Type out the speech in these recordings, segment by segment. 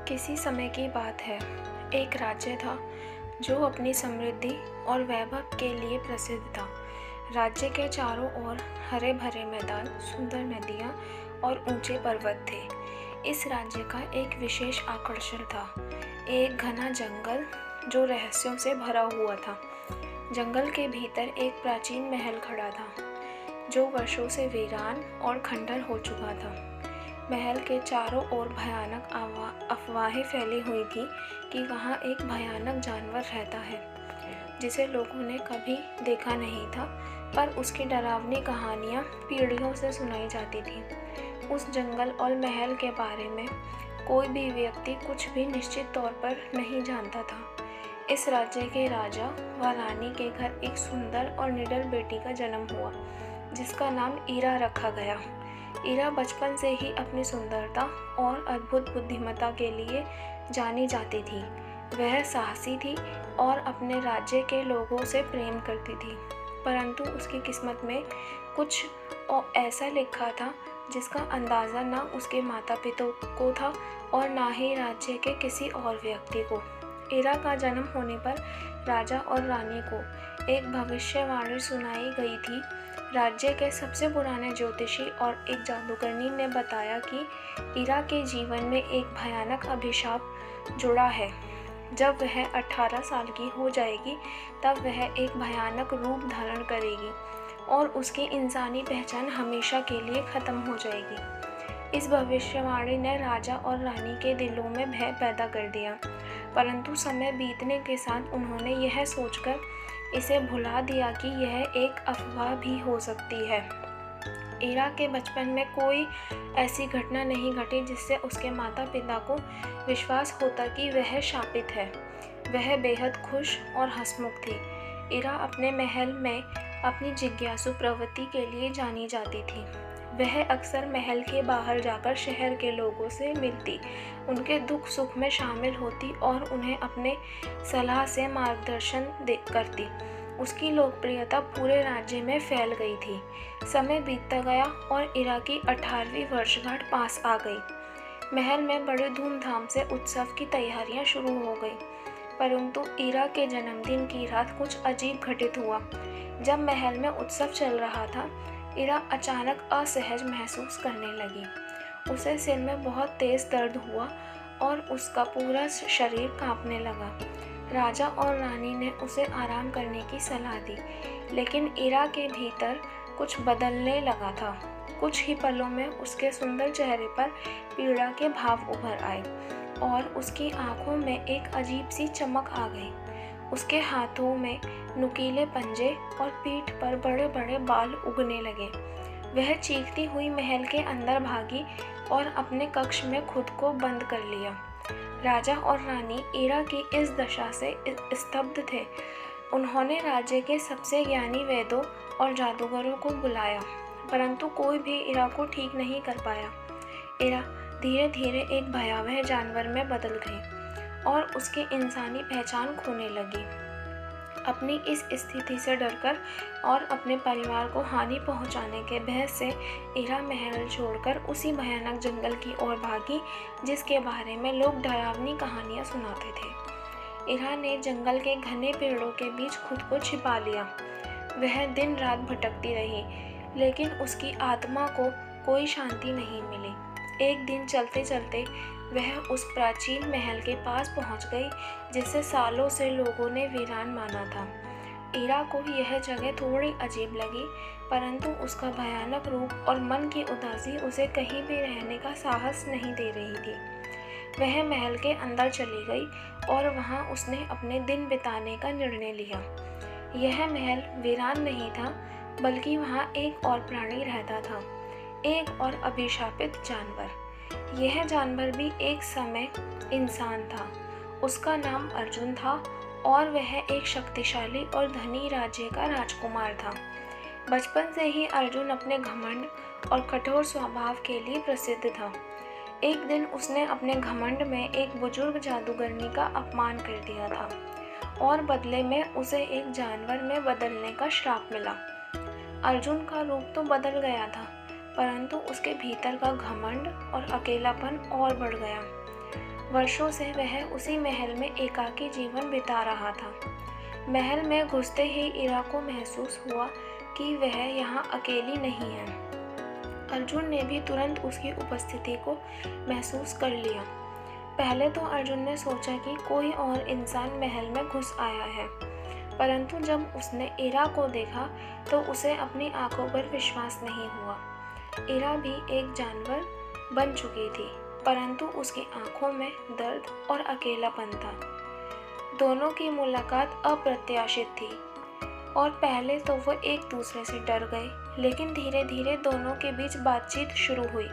किसी समय की बात है। एक राज्य था जो अपनी समृद्धि और वैभव के लिए प्रसिद्ध था। राज्य के चारों ओर हरे भरे मैदान, सुंदर नदियाँ और ऊंचे पर्वत थे। इस राज्य का एक विशेष आकर्षण था एक घना जंगल जो रहस्यों से भरा हुआ था। जंगल के भीतर एक प्राचीन महल खड़ा था जो वर्षों से वीरान और खंडर हो चुका था। महल के चारों ओर भयानक अफवाहें फैली हुई थी कि वहाँ एक भयानक जानवर रहता है जिसे लोगों ने कभी देखा नहीं था, पर उसकी डरावनी कहानियाँ पीढ़ियों से सुनाई जाती थी। उस जंगल और महल के बारे में कोई भी व्यक्ति कुछ भी निश्चित तौर पर नहीं जानता था। इस राज्य के राजा व रानी के घर एक सुंदर और निडर बेटी का जन्म हुआ जिसका नाम ईरा रखा गया। ईरा बचपन से ही अपनी सुंदरता और अद्भुत बुद्धिमत्ता के लिए जानी जाती थी। वह साहसी थी और अपने राज्य के लोगों से प्रेम करती थी, परंतु उसकी किस्मत में कुछ ऐसा लिखा था जिसका अंदाज़ा ना उसके माता पिता को था और ना ही राज्य के किसी और व्यक्ति को। ईरा का जन्म होने पर राजा और रानी को एक भविष्यवाणी सुनाई गई थी। राज्य के सबसे पुराने ज्योतिषी और एक जादूगरनी ने बताया कि ईरा के जीवन में एक भयानक अभिशाप जुड़ा है। जब वह 18 साल की हो जाएगी तब वह एक भयानक रूप धारण करेगी और उसकी इंसानी पहचान हमेशा के लिए ख़त्म हो जाएगी। इस भविष्यवाणी ने राजा और रानी के दिलों में भय पैदा कर दिया, परंतु समय बीतने के साथ उन्होंने यह सोचकर इसे भुला दिया कि यह एक अफवाह भी हो सकती है। ईरा के बचपन में कोई ऐसी घटना नहीं घटी जिससे उसके माता पिता को विश्वास होता कि वह शापित है। वह बेहद खुश और हंसमुख थी। ईरा अपने महल में अपनी जिज्ञासु प्रवृत्ति के लिए जानी जाती थी। वह अक्सर महल के बाहर जाकर शहर के लोगों से मिलती, उनके दुख सुख में शामिल होती और उन्हें अपने सलाह से मार्गदर्शन करती। उसकी लोकप्रियता पूरे राज्य में फैल गई थी। समय बीतता गया और ईरा की 18वीं वर्षगांठ पास आ गई। महल में बड़े धूमधाम से उत्सव की तैयारियां शुरू हो गई, परंतु ईरा के जन्मदिन की रात कुछ अजीब घटित हुआ। जब महल में उत्सव चल रहा था, ईरा अचानक असहज महसूस करने लगी। उसे सिर में बहुत तेज दर्द हुआ और उसका पूरा शरीर कांपने लगा। राजा और रानी ने उसे आराम करने की सलाह दी, लेकिन ईरा के भीतर कुछ बदलने लगा था। कुछ ही पलों में उसके सुंदर चेहरे पर पीड़ा के भाव उभर आए और उसकी आंखों में एक अजीब सी चमक आ गई। उसके हाथों में नुकीले पंजे और पीठ पर बड़े बड़े बाल उगने लगे। वह चीखती हुई महल के अंदर भागी और अपने कक्ष में खुद को बंद कर लिया। राजा और रानी ईरा की इस दशा से स्तब्ध थे। उन्होंने राज्य के सबसे ज्ञानी वैद्यों और जादूगरों को बुलाया, परंतु कोई भी ईरा को ठीक नहीं कर पाया। ईरा धीरे धीरे एक भयावह जानवर में बदल गई और उसकी इंसानी पहचान खोने लगी। अपनी इस स्थिति से डरकर और अपने परिवार को हानि पहुंचाने के भय से ईरा महल छोड़कर उसी भयानक जंगल की ओर भागी जिसके बारे में लोग डरावनी कहानियां सुनाते थे। ईरा ने जंगल के घने पेड़ों के बीच खुद को छिपा लिया। वह दिन रात भटकती रही, लेकिन उसकी आत्मा को कोई शांति नहीं मिली। एक दिन चलते चलते वह उस प्राचीन महल के पास पहुंच गई जिसे सालों से लोगों ने वीरान माना था। ईरा को यह जगह थोड़ी अजीब लगी, परंतु उसका भयानक रूप और मन की उदासी उसे कहीं भी रहने का साहस नहीं दे रही थी। वह महल के अंदर चली गई और वहां उसने अपने दिन बिताने का निर्णय लिया। यह महल वीरान नहीं था, बल्कि वहां एक और प्राणी रहता था, एक और अभिशापित जानवर। यह जानवर भी एक समय इंसान था। उसका नाम अर्जुन था और वह एक शक्तिशाली और धनी राज्य का राजकुमार था। बचपन से ही अर्जुन अपने घमंड और कठोर स्वभाव के लिए प्रसिद्ध था। एक दिन उसने अपने घमंड में एक बुजुर्ग जादूगरनी का अपमान कर दिया था और बदले में उसे एक जानवर में बदलने का श्राप मिला। अर्जुन का रूप तो बदल गया था, परंतु उसके भीतर का घमंड और अकेलापन और बढ़ गया। वर्षों से वह उसी महल में एकाकी जीवन बिता रहा था। महल में घुसते ही इरा को महसूस हुआ कि वह यहाँ अकेली नहीं है। अर्जुन ने भी तुरंत उसकी उपस्थिति को महसूस कर लिया। पहले तो अर्जुन ने सोचा कि कोई और इंसान महल में घुस आया है, परंतु जब उसने इरा को देखा तो उसे अपनी आंखों पर विश्वास नहीं हुआ। इरा भी एक जानवर बन चुकी थी, परंतु उसकी आंखों में दर्द और अकेलापन था। दोनों की मुलाकात अप्रत्याशित थी और पहले तो वो एक दूसरे से डर गए, लेकिन धीरे धीरे दोनों के बीच बातचीत शुरू हुई।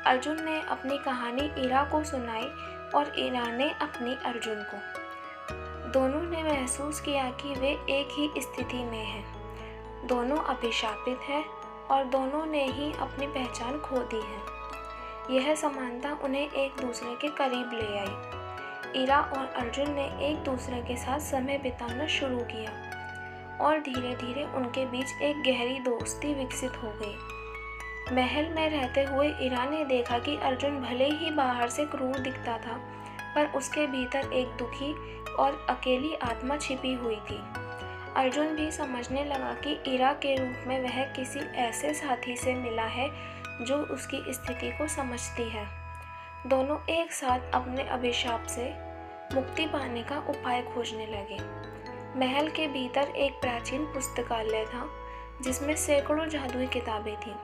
अर्जुन ने अपनी कहानी इरा को सुनाई और इरा ने अपनी अर्जुन को। दोनों ने महसूस किया कि वे एक ही स्थिति में हैं। दोनों अभिशापित हैं और दोनों ने ही अपनी पहचान खो दी है। यह समानता उन्हें एक दूसरे के करीब ले आई। इरा और अर्जुन ने एक दूसरे के साथ समय बिताना शुरू किया और धीरे धीरे उनके बीच एक गहरी दोस्ती विकसित हो गई। महल में रहते हुए इरा ने देखा कि अर्जुन भले ही बाहर से क्रूर दिखता था, पर उसके भीतर एक दुखी और अकेली आत्मा छिपी हुई थी। अर्जुन भी समझने लगा कि इरा के रूप में वह किसी ऐसे साथी से मिला है जो उसकी स्थिति को समझती है। दोनों एक साथ अपने अभिशाप से मुक्ति पाने का उपाय खोजने लगे। महल के भीतर एक प्राचीन पुस्तकालय था जिसमें सैकड़ों जादुई किताबें थीं।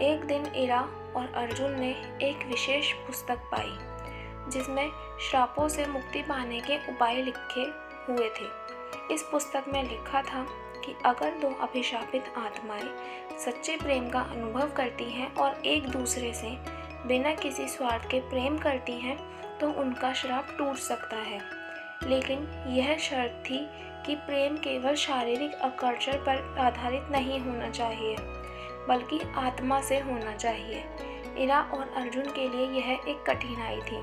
एक दिन इरा और अर्जुन ने एक विशेष पुस्तक पाई जिसमें श्रापों से मुक्ति पाने के उपाय लिखे हुए थे। इस पुस्तक में लिखा था कि अगर दो अभिशापित आत्माएं सच्चे प्रेम का अनुभव करती हैं और एक दूसरे से बिना किसी स्वार्थ के प्रेम करती हैं तो उनका श्राप टूट सकता है, लेकिन यह शर्त थी कि प्रेम केवल शारीरिक आकर्षण पर आधारित नहीं होना चाहिए, बल्कि आत्मा से होना चाहिए। इरा और अर्जुन के लिए यह एक कठिनाई थी।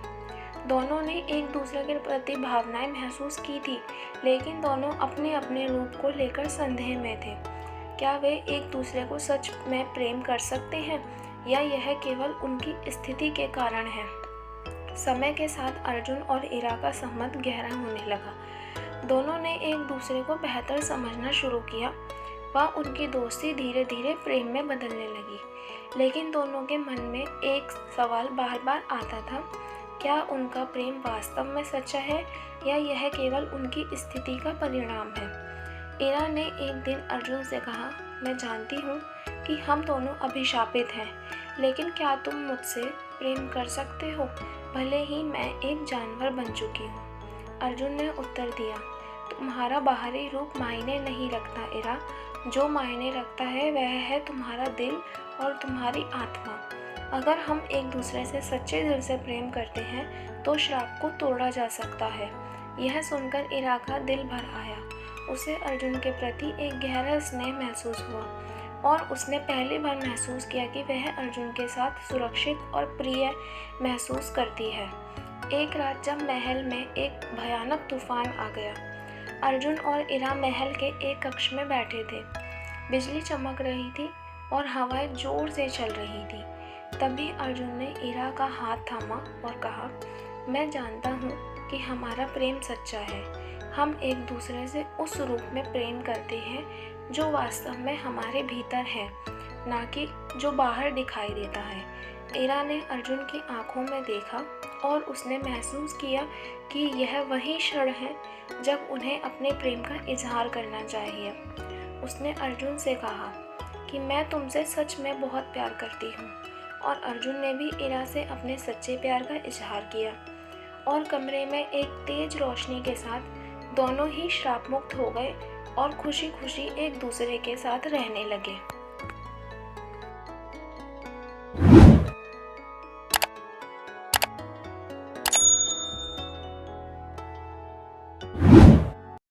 दोनों ने एक दूसरे के प्रति भावनाएं महसूस की थी, लेकिन दोनों अपने अपने रूप को लेकर संदेह में थे। क्या वे एक दूसरे को सच में प्रेम कर सकते हैं या यह केवल उनकी स्थिति के कारण है? समय के साथ अर्जुन और इरा का संबंध गहरा होने लगा। दोनों ने एक दूसरे को बेहतर समझना शुरू किया। वह उनकी दोस्ती धीरे धीरे प्रेम में बदलने लगी, लेकिन दोनों के मन में एक सवाल बार बार आता था, क्या उनका प्रेम वास्तव में सच्चा है या यह केवल उनकी स्थिति का परिणाम है? इरा ने एक दिन अर्जुन से कहा, मैं जानती हूँ कि हम दोनों अभिशापित हैं, लेकिन क्या तुम मुझसे प्रेम कर सकते हो, भले ही मैं एक जानवर बन चुकी हूँ? अर्जुन ने उत्तर दिया, तुम्हारा बाहरी रूप मायने नहीं रखता इरा, जो मायने रखता है वह है तुम्हारा दिल और तुम्हारी आत्मा। अगर हम एक दूसरे से सच्चे दिल से प्रेम करते हैं तो श्राप को तोड़ा जा सकता है। यह सुनकर इरा का दिल भर आया। उसे अर्जुन के प्रति एक गहरा स्नेह महसूस हुआ और उसने पहली बार महसूस किया कि वह अर्जुन के साथ सुरक्षित और प्रिय महसूस करती है। एक रात जब महल में एक भयानक तूफान आ गया, अर्जुन और इरा महल के एक कक्ष में बैठे थे। बिजली चमक रही थी और हवाएं जोर से चल रही थी। तभी अर्जुन ने इरा का हाथ थामा और कहा, मैं जानता हूँ कि हमारा प्रेम सच्चा है। हम एक दूसरे से उस रूप में प्रेम करते हैं जो वास्तव में हमारे भीतर है, ना कि जो बाहर दिखाई देता है। इरा ने अर्जुन की आंखों में देखा और उसने महसूस किया कि यह वही क्षण है जब उन्हें अपने प्रेम का इजहार करना चाहिए। उसने अर्जुन से कहा कि मैं तुमसे सच में बहुत प्यार करती हूँ, और अर्जुन ने भी इरा से अपने सच्चे प्यार का इजहार किया और कमरे में एक तेज रोशनी के साथ दोनों ही श्राप मुक्त हो गए और खुशी खुशी एक दूसरे के साथ रहने लगे।